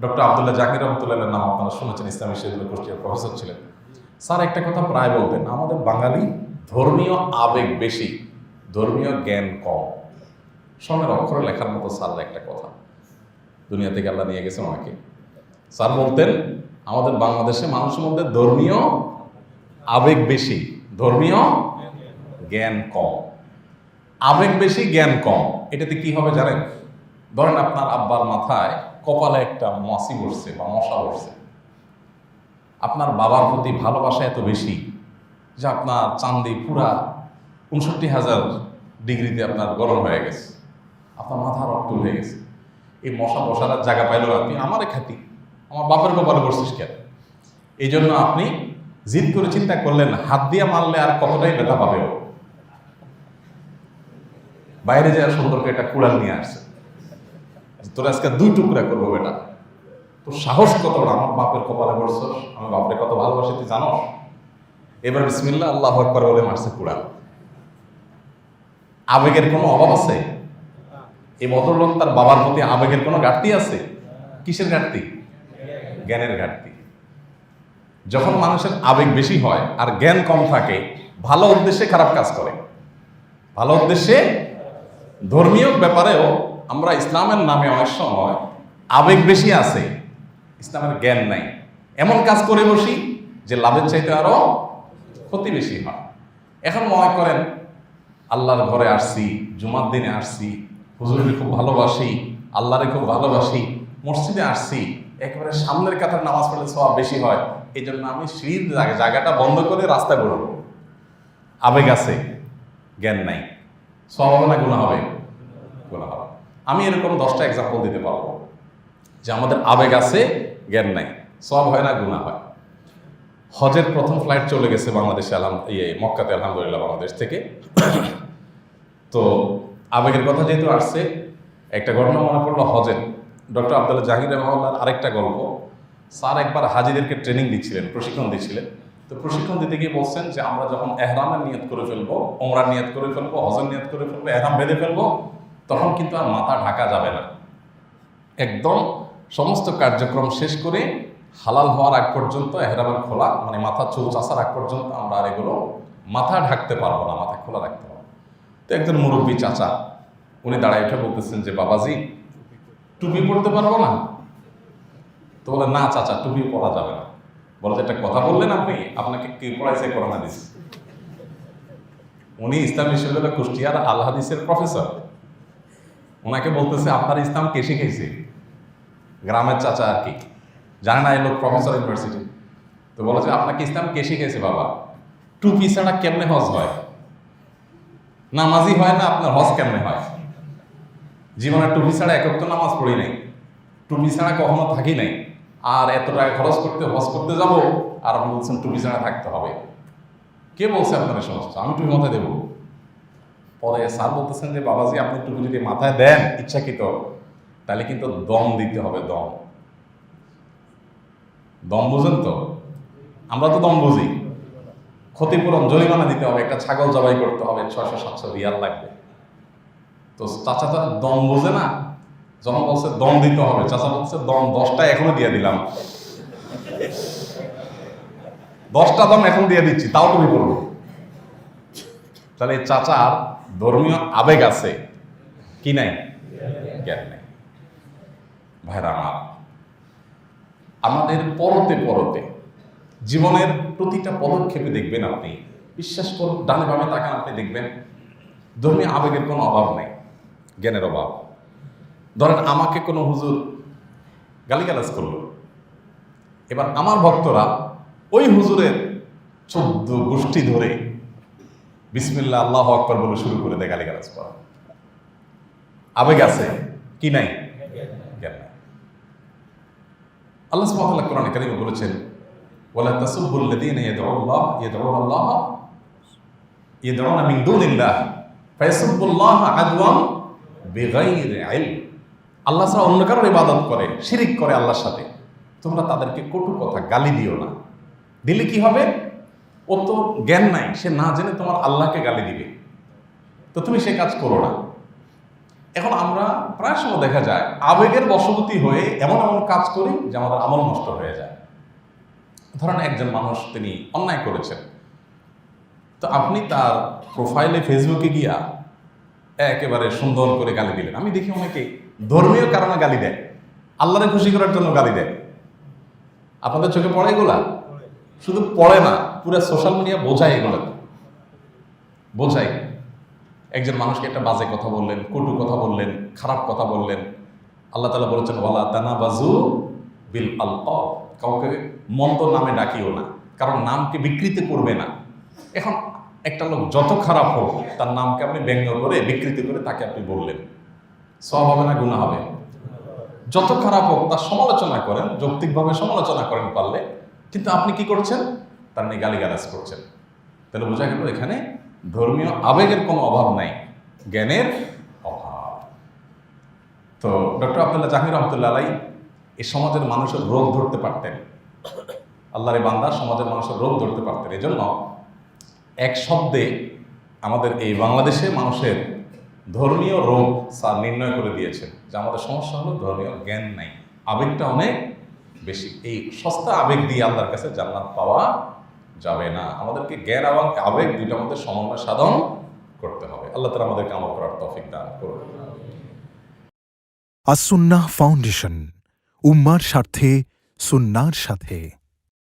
Doctor Abdullah Zakir রহমতুল্লাহের নাম আপনারা শুনেছেন, ইসলামী শরীয়তের কুষ্টিয়ার প্রফেসর ছিলেন। স্যার একটা কথা প্রায় বলতেন, আমাদের বাঙালি ধর্মীয় আবেগ বেশি, ধর্মীয় জ্ঞান কম। স্বর্ণের অক্ষরে লেখার মতো স্যার একটা কথা, দুনিয়া থেকে আল্লাহ নিয়ে গেছে ওনাকে। স্যার বলতেন আমাদের বাংলাদেশে মানুষের মধ্যে ধর্মীয় আবেগ বেশি, ধর্মীয় জ্ঞান কম। আবেগ বেশি, জ্ঞান কম, এটাতে কি হবে জানেন? ধরেন আপনার আব্বার মাথায় কপালে একটা মাছি বসছে বা মশা বসছে, আপনার বাবার প্রতি ভালোবাসা এত বেশি যে আপনার চান্দি পুরা ৬৯,০০০ ডিগ্রিতে আপনার গরম হয়ে গেছে, আপনার মাথা রক্ত উঠে গেছে। এই মশা বসার জায়গা পাইল না, তুই আমারে খাতি, আমার বাপের কপালে বসছিস কেন? এই জন্য আপনি জিদ করে চিন্তা করলেন হাত দিয়ে মারলে আর কতটাই ব্যথা পাবে ও, বাইরে যাওয়ার সুন্দরকে একটা কুড়াল নিয়ে আসছে, তোর আজকে 2 টুকরা করবো বেটা, তোর সাহস কতটা, আমার বাপের কপালে বসছস, আমি বাপরে কত ভালোবাসি তুই জানো? এবার বিসমিল্লাহ আল্লাহু আকবার বলে মারছে কুড়াল। আবেগের কোনো অভাব আছে? এই ভদ্রলোক তার বাবার প্রতি আবেগের কোনো ঘাটতি আছে? কিসের ঘাটতি? জ্ঞানের ঘাটতি। যখন মানুষের আবেগ বেশি হয় আর জ্ঞান কম থাকে, ভালো উদ্দেশ্যে খারাপ কাজ করে। ভালো উদ্দেশ্যে, ধর্মীয় ব্যাপারেও আমরা ইসলামের নামে অনেক সময় আবেগ বেশি আছে, ইসলামের জ্ঞান নাই, এমন কাজ করে বসি যে লাভের চাইতে আরো ক্ষতি বেশি হয়। এখন মনে করেন আল্লাহর ঘরে আসছি, জুমার দিনে আসছি, হুজুরকে খুব ভালোবাসি, আল্লাহরে খুব ভালোবাসি, মসজিদে আসছি, একেবারে সামনের কাতার নামাজ পড়লে সওয়াব বেশি হয়, এই জন্য আমি সিঁড়ির জায়গাটা বন্ধ করে রাস্তা করব। আবেগ আছে, জ্ঞান নাই, সওয়াব হবে না গুনাহ হবে? গুনাহ হবে। আমি এরকম 10টা এক্সাম্পল দিতে পারবো যে আমাদের আবেগ আছে, জ্ঞান নাই, সওয়াব হয় না গুনাহ হয়। হজের প্রথম ফ্লাইট চলে গেছে বাংলাদেশে, মক্কাতে আলহামদুলিল্লাহ বাংলাদেশ থেকে। তো আবেগের কথা যেহেতু আসছে, একটা ঘটনা মনে পড়লো হজের। ডক্টর আব্দুল্লাহ জাকির রহমতুল্লাহর আরেকটা গল্প। স্যার একবার হাজিদেরকে ট্রেনিং দিচ্ছিলেন, প্রশিক্ষণ দিচ্ছিলেন। তো প্রশিক্ষণ দিতে গিয়ে বলছেন যে আমরা যখন এহরামের নিয়ত করে ফেলবো, ওমরার নিয়ত করে ফেলবো, হজের নিয়ত করে ফেলবো, এহরাম বেঁধে ফেলবো, তখন কিন্তু আর মাথা ঢাকা যাবে না। একদম সমস্ত কার্যক্রম শেষ করে হালাল হওয়ার আগ পর্যন্ত, এহরামের খোলা মানে মাথা চুল চাষার আগ পর্যন্ত আমরা আর এগুলো মাথা ঢাকতে পারবো না, মাথা খোলা রাখতে পারবো। তো একজন মুরব্বী চাচা উনি দাঁড়ায় উঠে বলতেছেন যে বাবাজি টুপি পরতে পারবো না? তো বলে না চাচা, টুপি পরা যাবে না। বলে যে একটা কথা বললেন আপনি, আপনাকে কি পড়াইছে করোনা দিস? উনি ইসলাম বিশ্ববিদ্যালয় কুষ্টিয়ার আল হাদিসের প্রফেসর, ওনাকে বলতেছে আপনার ইসলাম কে শিখেছে? গ্রামের চাচা আর কি, জানে না এই লোক প্রফেসর ইউনিভার্সিটি। তো বলে যে আপনাকে ইসলাম কে শিখেছে বাবা? টুপি ছাড়া কেমনে হজ হয়? নামাজি হয় না, আপনার হজ কেমনে হয়? জীবনে টুপি ছাড়া একক তো নামাজ পড়ি নাই, টুপি ছাড়া কখনো থাকি নাই, আর এত টাকা খরচ করতে হজ করতে যাব, আর আপনি বলছেন টুপি ছাড়া থাকতে হবে? কে বলছে আপনার এই সমস্ত? আমি টুপি মাথায় দেবো? পরে স্যার বলতেছেন যে বাবাজি আপনি টুপি যদি মাথায় দেন ইচ্ছাকৃত, তাহলে কিন্তু দম দিতে হবে। দম, দম বুঝেন তো? আমরা তো দম বুঝি। ক্ষতিপূরণ, জরিমানা দিতে হবে, একটা ছাগল জবাই করতে হবে, 600-700 রিয়াল লাগবে। তো চাচা তো দম বোঝে না, যখন বলছে দম দিতে হবে, চাচা বলছে দম 10টা এখনো দিয়ে দিলাম, 10টা দম এখন দিয়ে দিচ্ছি, তাও তুমি বলবো। তাহলে চাচার ধর্মীয় আবেগ আছে কি নাই? জ্ঞান নাই। ভাইরা আমার, আমাদের পরতে পরতে জীবনের প্রতিটা পদক্ষেপে দেখবেন আপনি, বিশ্বাস করুন, ডানে বামে তাকান, আপনি দেখবেন ধর্মীয় আবেগের কোনো অভাব নেই, জ্ঞানের অভাব। ধরেন আমাকে কোনো হুজুর গালিগালাজ করলো, এবার আমার ভক্তরা ওই হুজুরের 14 গোষ্ঠী ধরে বিসমিল্লাহ আল্লাহু আকবার বলে শুরু করে দেয় গালিগালাজ করা। আবেগ আছে কি নাই? জ্ঞান নাই। আল্লাহ সুবহানাহু ওয়া তাআলা কোরআনে কারীমে বলেছেন ওয়ালা তাসুবুল্লাযীনা ইয়াদউনা মিন দুনিল্লাহ ফায়াসুবুল্লাহা আদওয়ান বিগাইরি ইলম। আল্লাহ ছাড়া অন্য কারোর ইবাদত করে, শিরিক করে আল্লাহর সাথে, তোমরা তাদেরকে কটু কথা গালি দিও না। দিলে কি হবে? ও তো জ্ঞান নাই, সে না জেনে তোমার আল্লাহকে গালি দিবে, তো তুমি সে কাজ করো না। এখন আমরা প্রায় সময় দেখা যায় আবেগের বশবর্তী হয়ে এমন এমন কাজ করি যে আমাদের আমল নষ্ট হয়ে যায়। ধরেন একজন মানুষ তিনি অন্যায় করেছেন, তো আপনি তার প্রোফাইলে ফেসবুকে গিয়া একেবারে সুন্দর করে গালি দিলেন। আমি দেখি অনেকে ধর্মীয় কারণে গালি দেয়, আল্লাহরে খুশি করার জন্য গালি দেয়। আপনাদের চোখে পড়ে এগুলা? শুধু পড়ে না, পুরো সোশ্যাল মিডিয়া বোঝায় এগুলো, বোঝায়। একজন মানুষকে একটা বাজে কথা বললেন, কটু কথা বললেন, খারাপ কথা বললেন। আল্লাহ তাআলা বলেছেন ওয়ালা তানাবাজু বিল আলকাব, কাউকে মন্দ নামে ডাকিও না, কারণ নামকে বিকৃত করবে না। এখন একটা লোক যত খারাপ হোক, তার নামকে আপনি ব্যঙ্গ করে বিকৃতি করে তাকে আপনি বললেন, সওয়াব হবে না গুনাহ হবে? যত খারাপ হোক তার সমালোচনা করেন, যৌক্তিকভাবে সমালোচনা করেন পারলে, কিন্তু আপনি কি করছেন? তার নিয়ে গালিগালাজ করছেন। তাহলে বোঝা গেল এখানে ধর্মীয় আবেগের কোনো অভাব নাই, জ্ঞানের অভাব। তো ডক্টর আব্দুল্লাহ জাহির রহমতুল্লাহ আলাই এই সমাজের মানুষের রোগ ধরতে পারতেন। আল্লাহর এই বান্দা সমাজের মানুষের রোগ ধরতে পারতেন। এই জন্য এক শব্দে আমাদের এই বাংলাদেশে মানুষের ধর্মীয় রোগ স্যার নির্ণয় করে দিয়েছেন যে আমাদের সমস্যা হলো ধর্মীয় জ্ঞান নাই, আবেগটা অনেক বেশি। এই সস্তা আবেগ দিয়ে আল্লাহর কাছে জান্নাত পাওয়া যাবে না। আমাদেরকে জ্ঞান এবং আবেগ দুইটার মধ্যে সমন্বয় সাধন করতে হবে। আল্লাহ তাআলা আমাদেরকে আমল করার তৌফিক দান করুন। আস-সুন্নাহ ফাউন্ডেশন, উম্মার স্বার্থে সুন্নাহর সাথে।